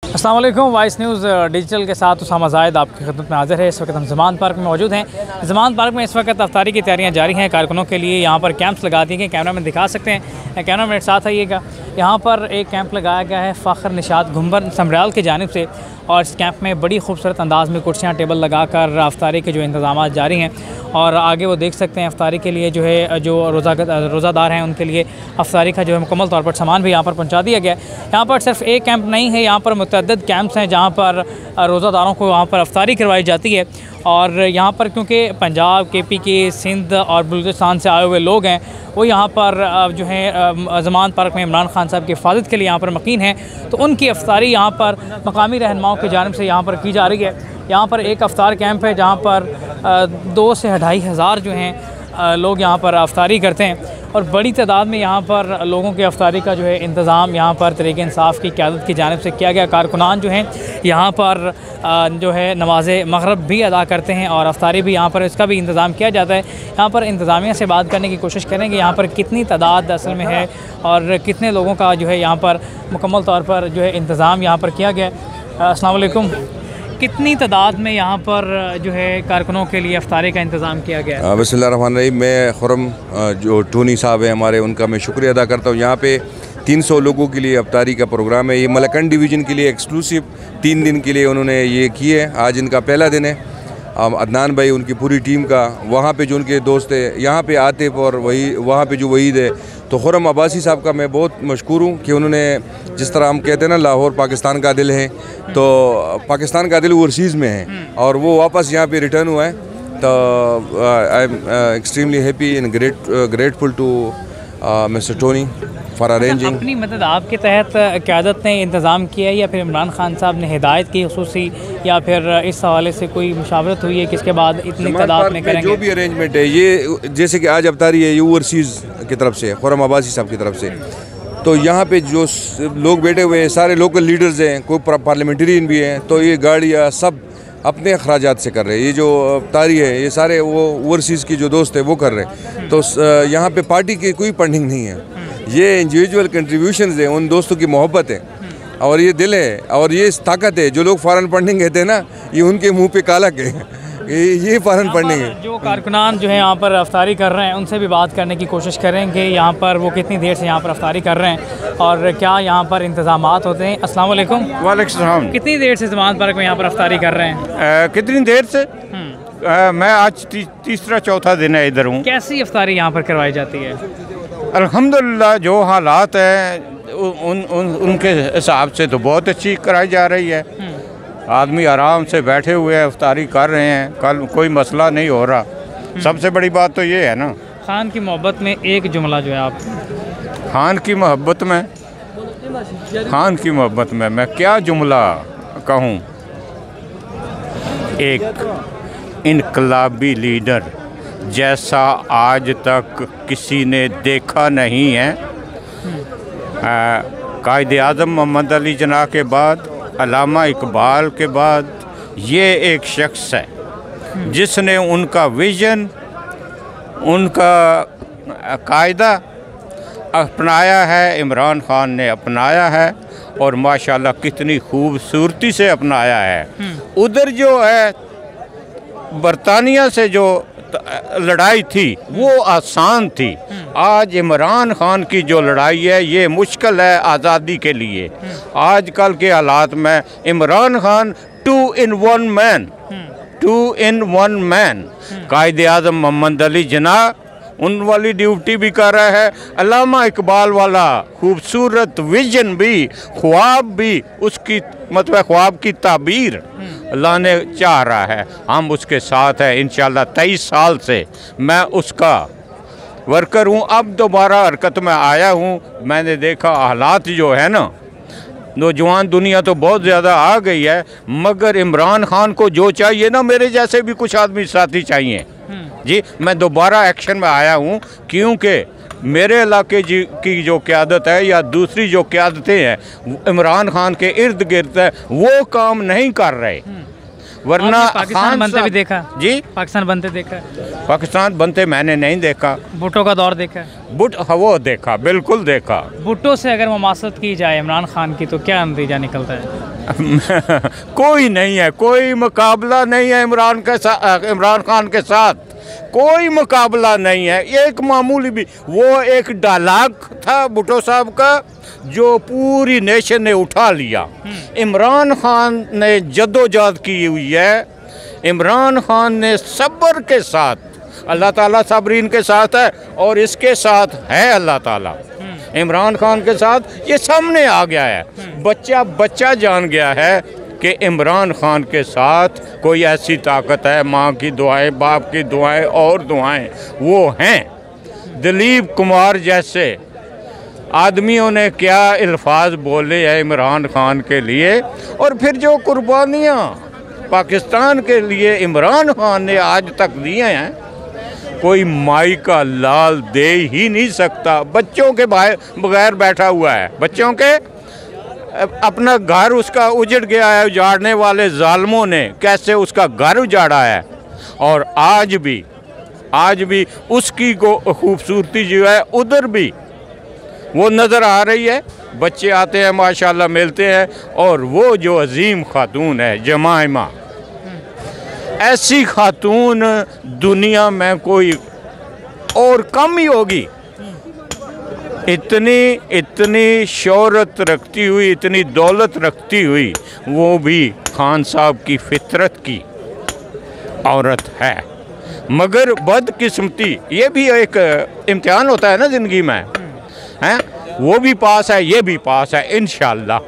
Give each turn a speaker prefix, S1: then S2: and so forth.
S1: अस्सलाम वालेकुम। Vice news digital के साथ उसामा ज़ाहिद आपकी खिदमत में हाजिर है। इस वक्त हम ज़मान पार्क में मौजूद हैं। ज़मान पार्क में इस वक्त अफ्तारी की तैयारियां जारी हैं। कारकुनों के लिए यहाँ पर कैंप्स लगा दिए गए। कैमरा में दिखा सकते हैं, कैमरा मेरे साथ आइएगा। यहाँ पर एक कैंप लगाया गया है फ़ख्र निशात घुम्बर समराल की जानिब से, और इस कैंप में बड़ी खूबसूरत अंदाज़ में कुर्सियाँ टेबल लगा कर अफ्तारी के जो इंतज़ाम जारी हैं। और आगे वो देख सकते हैं अफ्तारी के लिए जो है जो रोज़ादार हैं उनके लिए अफ्तारी का जो है मुकम्मल तौर पर सामान भी यहाँ पर पहुँचा दिया गया है। यहाँ पर सिर्फ एक कैंप नहीं है, यहाँ पर मुतअद्दिद कैंप्स हैं जहाँ पर रोज़ादारों को वहाँ पर अफ्तारी करवाई जाती है। और यहाँ पर क्योंकि पंजाब, KPK, सिंध और बलूचिस्तान से आए हुए लोग हैं, वो यहाँ पर जो है ज़मान पार्क में इमरान खान साहब की हिफाजत के लिए यहाँ पर मकीन हैं, तो उनकी अफ्तारी यहाँ पर मकामी रहनुमाओं की जानिब से यहाँ पर की जा रही है। यहाँ पर एक अफ्तार कैंप है जहाँ पर 2 से 2,500 हज़ार जो हैं लोग यहाँ पर अफ्तारी करते हैं, और बड़ी तादाद में यहाँ पर लोगों की अफ्तारी का जो है इंतज़ाम यहाँ पर तहरीक इंसाफ की क़यादत की जानिब से किया गया। कारकुनान जो हैं यहाँ पर जो है नमाज़ मग़रिब भी अदा करते हैं और अफ्तारी भी यहाँ पर इसका भी इंतज़ाम किया जाता है। यहाँ पर इंतज़ामिया से बात करने की कोशिश करेंगे यहाँ पर कितनी तादाद असल में है और कितने लोगों का जो है यहाँ पर मुकम्मल तौर पर जो है इंतज़ाम यहाँ पर किया गया। अस्सलाम वालेकुम। कितनी तादाद में यहाँ पर जो है कारकुनों के लिए अफ्तारी का इंतज़ाम किया गया है?
S2: बिस्मिल्लाहिर्रहमानिर्रहीम। मैं खुरम जो टोनी साहब हैं हमारे, उनका मैं शुक्रिया अदा करता हूँ। यहाँ पे 300 लोगों के लिए अफ्तारी का प्रोग्राम है। ये मलकन डिवीज़न के लिए एक्सक्लूसिव 3 दिन के लिए उन्होंने ये किए है। आज इनका पहला दिन है। अदनान भाई उनकी पूरी टीम का, वहाँ पे जो उनके दोस्त है, यहाँ पे आतिफ और वही वहाँ पे जो वहीद है, तो खुरम अब्बासी साहब का मैं बहुत मशकूर हूँ कि उन्होंने, जिस तरह हम कहते हैं ना लाहौर पाकिस्तान का दिल है, तो पाकिस्तान का दिल ओवरसीज़ में है और वो वापस यहाँ पे रिटर्न हुआ है। तो I am extremely happy and grateful to mister Tony for arranging.
S1: अपनी मदद आपके तहत क़यादत ने इंतज़ाम किया है या फिर इमरान खान साहब ने हिदायत की खुसूसी, या फिर इस हवाले से कोई मुशावरत हुई है किसके बाद इतनी तादाद में करेंगे?
S2: जो भी अरेंजमेंट है, ये जैसे कि आज अफ्तारी है, ये ओवरसीज़ की तरफ से, खुरम अब्बासी साहब की तरफ से, तो यहाँ पे जो लोग बैठे हुए हैं सारे लोकल लीडर्स हैं, कोई पार्लियामेंटेरियन भी हैं, तो ये गाड़ियाँ सब अपने अखराजात से कर रहे हैं। ये जो अफ्तारी है ये सारे वो ओवरसीज़ की जो दोस्त है वो कर रहे हैं। तो यहाँ पे पार्टी की कोई फंडिंग नहीं है, ये इंडिविजुअल कंट्रीब्यूशंस हैं, उन दोस्तों की मोहब्बत है और ये दिल है और ये ताकत है। जो लोग फॉरेन फंडिंग कहते हैं ना, ये उनके मुंह पे कालक है, ये फॉरेन फंडिंग है।
S1: जो कारकुनान जो है यहाँ पर अफ्तारी कर रहे हैं उनसे भी बात करने की कोशिश करेंगे, यहाँ पर वो कितनी देर से यहाँ पर अफ्तारी कर रहे हैं और क्या यहाँ पर इंतज़ामात होते हैं। अस्सलाम वालेकुम।
S3: वालेकुम सलाम।
S1: कितनी देर से ज़मान पार्क में यहाँ पर अफ्तारी कर रहे हैं?
S3: कितनी देर से? मैं आज तीसरा चौथा दिन है इधर हूँ।
S1: कैसी अफ्तारी यहाँ पर करवाई जाती है?
S3: अल्हम्दुलिल्लाह जो हालात हैं उनके हिसाब से तो बहुत अच्छी कराई जा रही है। आदमी आराम से बैठे हुए हैं, अफ्तारी कर रहे हैं, कल कोई मसला नहीं हो रहा। सबसे बड़ी बात तो ये है ना।
S1: खान की मोहब्बत में एक जुमला जो है आप
S3: खान की मोहब्बत में मैं क्या जुमला कहूँ। एक इनकलाबी लीडर जैसा आज तक किसी ने देखा नहीं है। कायदे आज़म मोहम्मद अली जिन्ना के बाद, अल्लामा इकबाल के बाद ये एक शख्स है जिसने उनका विज़न, उनका कायदा अपनाया है। इमरान खान ने अपनाया है और माशाल्लाह कितनी खूबसूरती से अपनाया है। उधर जो है बरतानिया से जो लड़ाई थी वो आसान थी। आज इमरान खान की जो लड़ाई है ये मुश्किल है आज़ादी के लिए। आजकल के हालात में इमरान खान 2 in 1 मैन कायदे आज़म मोहम्मद अली जिन्ना उन वाली ड्यूटी भी कर रहा है, अल्लामा इकबाल वाला खूबसूरत विजन भी, ख्वाब भी, उसकी मतलब ख्वाब की ताबीर लाने चाह रहा है। हम उसके साथ हैं इंशाल्लाह। 23 साल से मैं उसका वर्कर हूँ। अब दोबारा हरकत में आया हूँ। मैंने देखा हालात जो है ना, नौजवान दुनिया तो बहुत ज़्यादा आ गई है, मगर इमरान खान को जो चाहिए ना, मेरे जैसे भी कुछ आदमी साथी चाहिए जी। मैं दोबारा एक्शन में आया हूँ क्योंकि मेरे इलाके की जो क़यादत है या दूसरी जो क़यादतें हैं इमरान खान के इर्द गिर्द है, वो काम नहीं कर रहे। वरना
S1: आपने पाकिस्तान
S3: खान
S1: बनते भी
S3: साहब-
S1: देखा?
S3: जी,
S1: पाकिस्तान बनते देखा?
S3: पाकिस्तान बनते मैंने नहीं देखा।
S1: भुट्टो का दौर देखा?
S3: वो देखा, बिल्कुल देखा।
S1: भुट्टो से अगर मुमासलत की जाए इमरान खान की तो क्या नतीजा निकलता है?
S3: कोई नहीं है, कोई मुकाबला नहीं है इमरान खान के साथ, कोई मुकाबला नहीं है। एक मामूली भी, वो एक डायलॉग था भुट्टो साहब का जो पूरी नेशन ने उठा लिया। इमरान खान ने जद्दोजहद की हुई है, इमरान खान ने सब्र के साथ, अल्लाह ताला साबरीन के साथ है और इसके साथ है अल्लाह ताला इमरान खान के साथ। ये सामने आ गया है, बच्चा जान गया है कि इमरान खान के साथ कोई ऐसी ताकत है, माँ की दुआएं, बाप की दुआएं और दुआएं वो हैं। दिलीप कुमार जैसे आदमियों ने क्या अल्फाज बोले हैं इमरान खान के लिए, और फिर जो कुर्बानियाँ पाकिस्तान के लिए इमरान खान ने आज तक दिए हैं, कोई माई का लाल दे ही नहीं सकता। बच्चों के बगैर बैठा हुआ है, बच्चों के अपना घर उसका उजड़ गया है, उजाड़ने वाले जालिमों ने कैसे उसका घर उजाड़ा है। और आज भी उसकी खूबसूरती जो है उधर भी वो नज़र आ रही है। बच्चे आते हैं माशाल्लाह, मिलते हैं, और वो जो अजीम खातून है जमाइमा, ऐसी खातून दुनिया में कोई और कम ही होगी। इतनी शोहरत रखती हुई, इतनी दौलत रखती हुई, वो भी खान साहब की फितरत की औरत है। मगर बदकिस्मती, ये भी एक इम्तिहान होता है ना ज़िंदगी में, हैं? वो भी पास है, ये भी पास है इंशाअल्लाह।